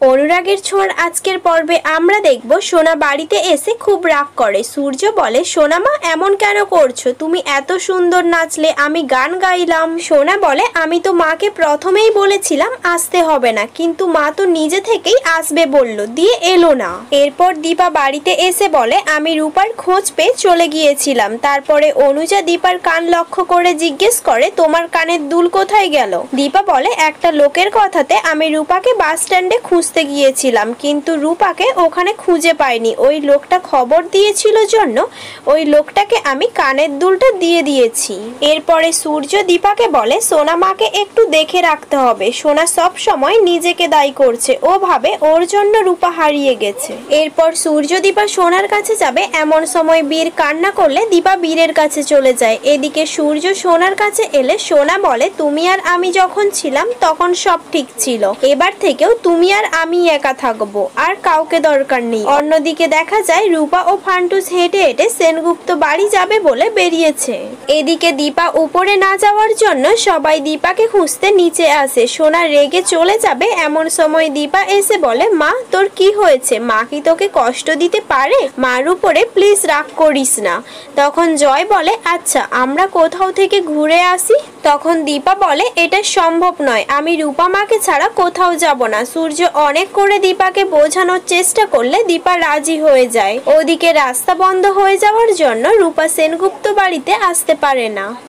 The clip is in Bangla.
অনুরাগের ছোঁয়ার আজকের পর্বে আমরা দেখব সোনা বাড়িতে এসে খুব রাগ করে। সূর্য বলে, সোনা মা এমন কেন করছো? তুমি এত সুন্দর নাচলে, আমি গান গাইলাম। সোনা বলে, আমি তো মাকে প্রথমেই বলেছিলাম আসতে হবে না, কিন্তু মা তো নিজে থেকেই আসবে বললো, দিয়ে এলো না। এরপর দীপা বাড়িতে এসে বলে, আমি রূপার খোঁজ পেয়ে চলে গিয়েছিলাম। তারপরে অনুজা দীপার কান লক্ষ্য করে জিজ্ঞেস করে, তোমার কানের দুল কোথায় গেল? দীপা বলে, একটা লোকের কথাতে আমি রূপাকে বাস স্ট্যান্ডে খুঁজতে গিয়েছিলাম, কিন্তু রূপাকে ওখানে খুঁজে পাইনি। ওই লোকটা খবর দিয়েছিল জন্য ওই লোকটাকে আমি কানের দুলটা দিয়ে দিয়েছি। এরপরে সূর্য দীপাকে বলে, সোনা মাকে একটু দেখে রাখতে হবে। সোনা সব সময় নিজেকে দায়ী করছে, ও ভাবে ওর জন্য রূপা হারিয়ে গেছে। এরপর সূর্য দীপা সোনার কাছে যাবে, এমন সময় বীর কান্না করলে দীপা বীরের কাছে চলে যায়। এদিকে সূর্য সোনার কাছে এলে সোনা বলে, তুমি আর আমি যখন ছিলাম তখন সব ঠিক ছিল, এবার থেকেও তুমি আর আমি একা থাকবো, আর কাউকে দরকার নেই। অন্যদিকে দেখা যায় রূপা ও ফান্টুস হেঁটে হেঁটে সেনগুপ্ত বাড়ি যাবে বলে বেরিয়েছে। এদিকে দীপা উপরে না যাওয়ার জন্য সবাই দীপাকে খুঁজতে নিচে আসে। সোনা রেগে চলে যাবে, এমন সময় দীপা এসে বলে, মা তোর কি হয়েছে? মা কি তোকে কষ্ট দিতে পারে? মার উপরে প্লিজ রাগ করিস না। তখন জয় বলে, আচ্ছা আমরা কোথাও থেকে ঘুরে আসি। তখন দীপা বলে, এটা সম্ভব নয়, আমি রূপা মাকে ছাড়া কোথাও যাব না। সূর্য অনেক করে দীপাকে বোঝানোর চেষ্টা করলে দীপা রাজি হয়ে যায়। ওদিকে রাস্তা বন্ধ হয়ে যাওয়ার জন্য রূপা সেনগুপ্ত বাড়িতে আসতে পারে না।